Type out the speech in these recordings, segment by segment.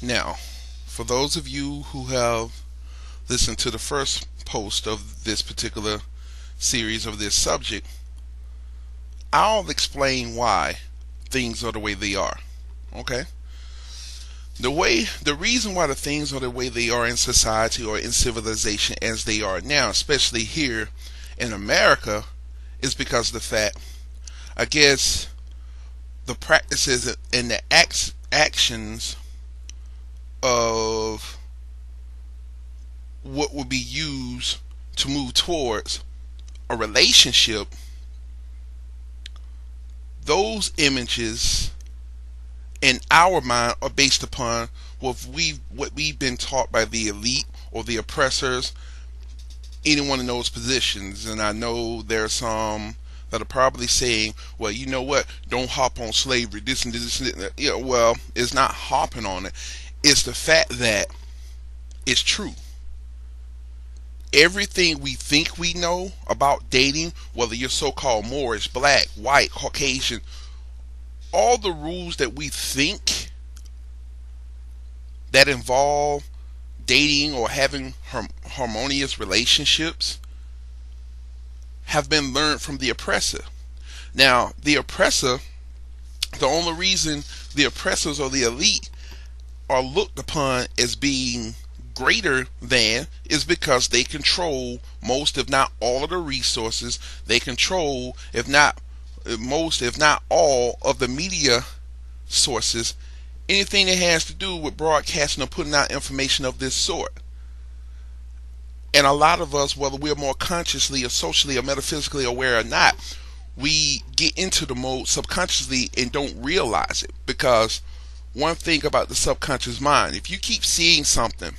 Now, for those of you who have listened to the first post of this particular series of this subject, I'll explain why things are the way they are. Okay? The reason why the things are the way they are in society or in civilization as they are now, especially here in America, is because of the fact, I guess, the practices and the actions of what would be used to move towards a relationship. Those images in our mind are based upon what we've been taught by the elite or the oppressors, anyone in those positions. And I know there are some that are probably saying, well, you know what, don't hop on slavery, this and this and that. Yeah, well, it's not hopping on it. It's the fact that it's true. Everything we think we know about dating, whether you're so-called Moorish, black, white, Caucasian, all the rules that we think that involve dating or having harmonious relationships have been learned from the oppressor. Now, the oppressor, the only reason the oppressors or the elite are looked upon as being greater than is because they control most, if not all, of the resources. They control, if not most, if not all, of the media sources, anything that has to do with broadcasting or putting out information of this sort. And a lot of us, whether we're more consciously or socially or metaphysically aware or not, we get into the mode subconsciously and don't realize it. Because one thing about the subconscious mind, if you keep seeing something,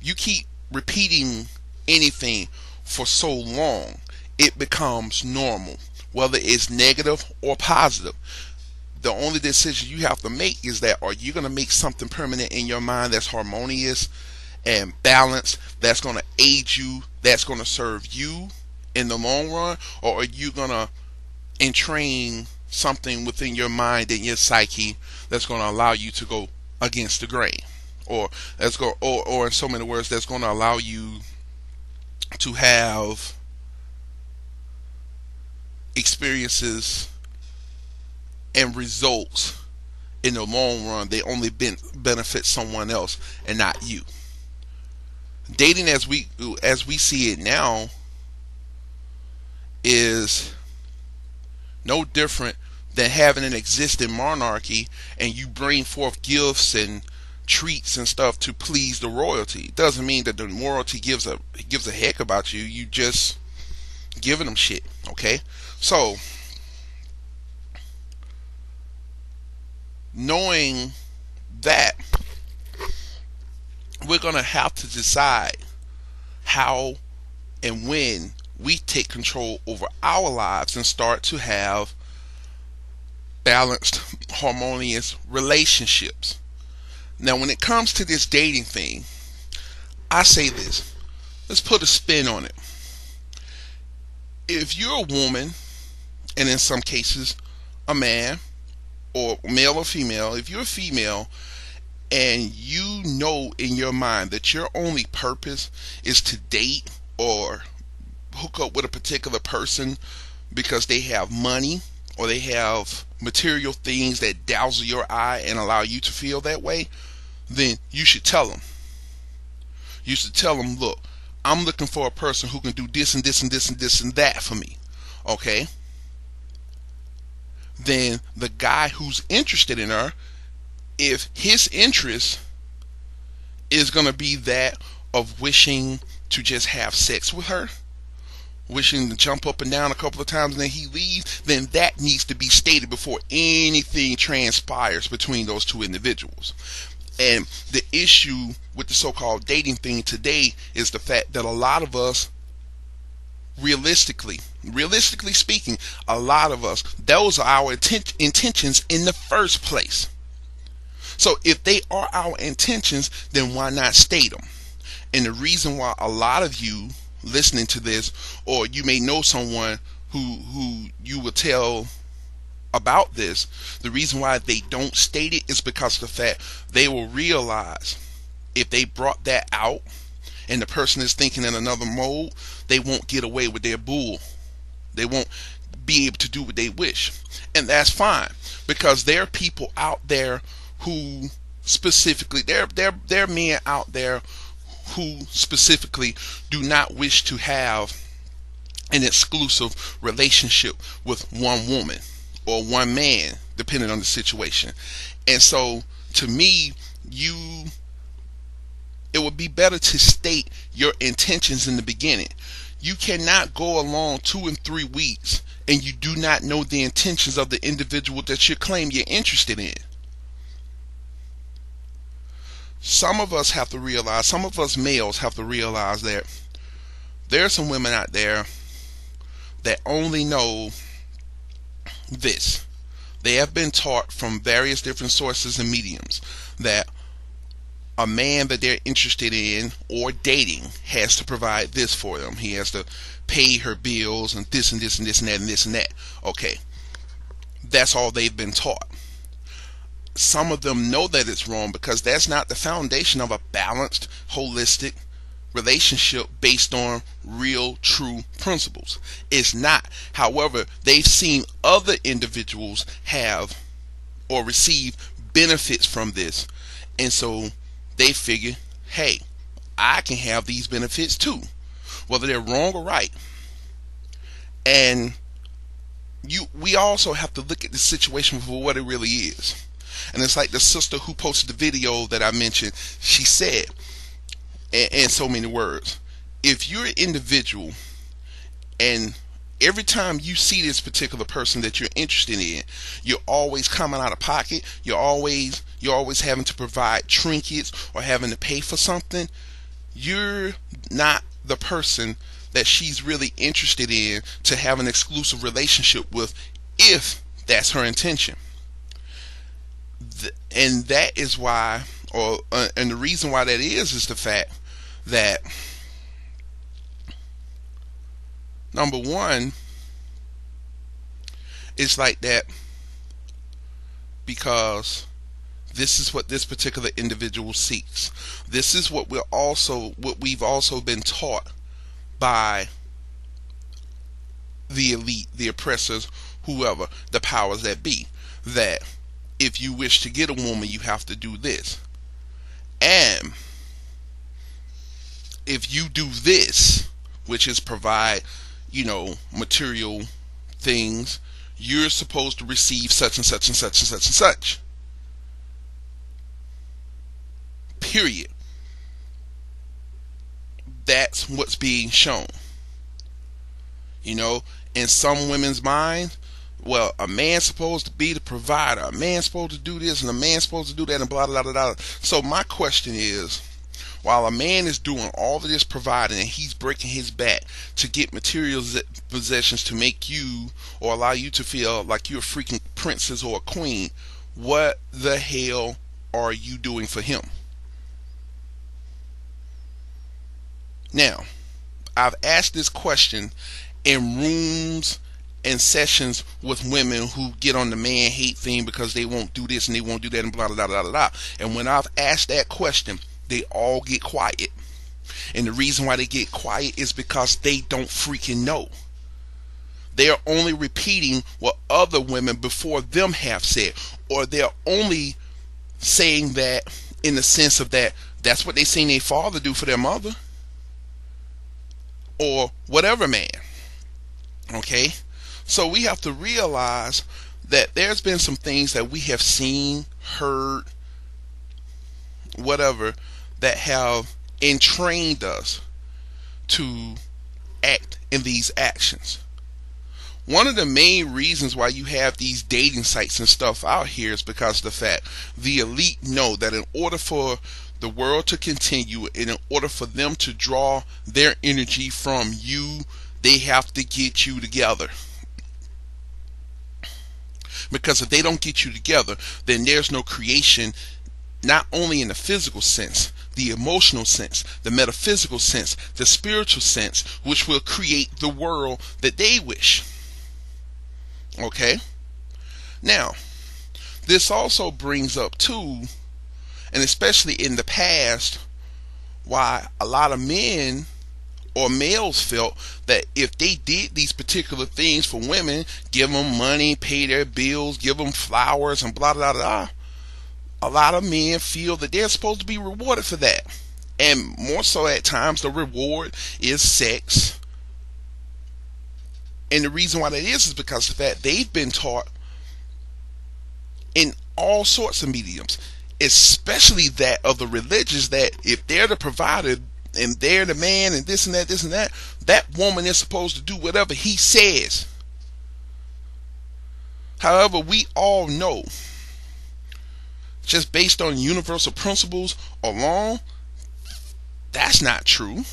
you keep repeating anything for so long, it becomes normal, whether it's negative or positive. The only decision you have to make is that, are you going to make something permanent in your mind that's harmonious and balanced, that's going to aid you, that's going to serve you in the long run, or are you going to entrain something within your mind and your psyche that's going to allow you to go against the grain, or in so many words, that's going to allow you to have experiences and results in the long run they only benefit someone else and not you. Dating as we see it now is no different than having an existing monarchy and you bring forth gifts and treats and stuff to please the royalty. It doesn't mean that the royalty gives a heck about you. You just giving them shit. Okay? So, knowing that, we're going to have to decide how and when we take control over our lives and start to have balanced, harmonious relationships. Now, when it comes to this dating thing, I say this. Let's put a spin on it. If you're a woman, and in some cases a man, or male or female, if you're a female and you know in your mind that your only purpose is to date or hook up with a particular person because they have money or they have material things that dazzle your eye and allow you to feel that way, then you should tell them. You should tell them, look, I'm looking for a person who can do this and this and this and this and that for me. Okay? Then the guy who's interested in her, if his interest is going to be that of wishing to just have sex with her, wishing to jump up and down a couple of times and then he leaves, then that needs to be stated before anything transpires between those two individuals. And the issue with the so-called dating thing today is the fact that a lot of us, realistically speaking, a lot of us, those are our intentions in the first place. So if they are our intentions, then why not state them? And the reason why a lot of you listening to this, or you may know someone who you will tell about this, the reason why they don't state it is because of the fact they will realize if they brought that out and the person is thinking in another mode, they won't get away with their bull. They won't be able to do what they wish. And that's fine, because there are people out there who specifically, there are men out there who specifically do not wish to have an exclusive relationship with one woman or one man, depending on the situation. And so to me, it would be better to state your intentions in the beginning. You cannot go along 2 and 3 weeks and you do not know the intentions of the individual that you claim you're interested in. Some of us have to realize, some of us males have to realize that there are some women out there that only know this. They have been taught from various different sources and mediums that a man that they're interested in or dating has to provide this for them. He has to pay her bills and this and this and this and that and this and that. Okay, that's all they've been taught. Some of them know that it's wrong because that's not the foundation of a balanced, holistic relationship based on real, true principles. It's not. However, they've seen other individuals have or receive benefits from this, and so they figure, hey, I can have these benefits too, whether they're wrong or right. And we also have to look at the situation for what it really is. And it's like the sister who posted the video that I mentioned. She said, in so many words, if you're an individual and every time you see this particular person that you're interested in, you're always coming out of pocket, you're always having to provide trinkets or having to pay for something, you're not the person that she's really interested in to have an exclusive relationship with, if that's her intention. And that is why, and the reason why that is the fact that, number one, it's like that because this is what this particular individual seeks. This is what we've also been taught by the elite, the oppressors, whoever, the powers that be, that if you wish to get a woman, you have to do this. And if you do this, which is provide, material things, you're supposed to receive such and such and such and such and such. Period. That's what's being shown. In some women's mind, well, a man's supposed to be the provider, a man's supposed to do this, and a man's supposed to do that, and blah, blah, blah, blah. So my question is, while a man is doing all of this providing and he's breaking his back to get material possessions to make you or allow you to feel like you're a freaking princess or a queen, what the hell are you doing for him? Now, I've asked this question in rooms and sessions with women who get on the man hate thing because they won't do this and they won't do that and blah, blah, blah, blah, blah. And when I've asked that question, they all get quiet. And the reason why they get quiet is because they don't freaking know. They are only repeating what other women before them have said, or they're only saying that in the sense of that's what they seen their father do for their mother, or whatever man. Okay? So we have to realize that there's been some things that we have seen, heard, whatever, that have entrained us to act in these actions. One of the main reasons why you have these dating sites and stuff out here is because of the fact the elite know that in order for the world to continue and in order for them to draw their energy from you, they have to get you together. Because if they don't get you together, then there's no creation, not only in the physical sense, the emotional sense, the metaphysical sense, the spiritual sense, which will create the world that they wish. Okay? Now, this also brings up too, and especially in the past, why a lot of men or males felt that if they did these particular things for women, give them money, pay their bills, give them flowers, and blah blah blah, a lot of men feel that they're supposed to be rewarded for that. And more so at times, the reward is sex. And the reason why that is because of the fact they've been taught in all sorts of mediums, especially that of the religious, that if they're the provider and they're the man and this and that, that woman is supposed to do whatever he says. However, we all know, just based on universal principles alone, that's not true.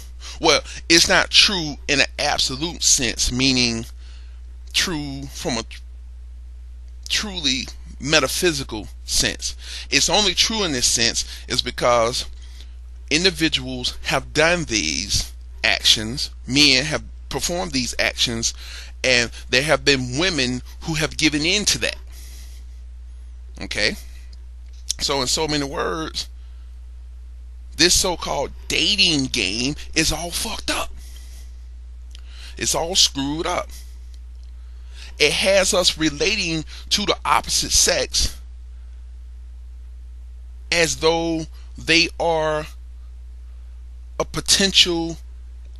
Well, it's not true in an absolute sense, meaning true from a truly metaphysical sense. It's only true in this sense is because individuals have done these actions, men have performed these actions, and there have been women who have given in to that. Okay? So in so many words, this so-called dating game is all fucked up. It's all screwed up. It has us relating to the opposite sex as though they are a potential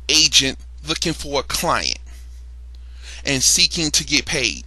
agent looking for a client and seeking to get paid.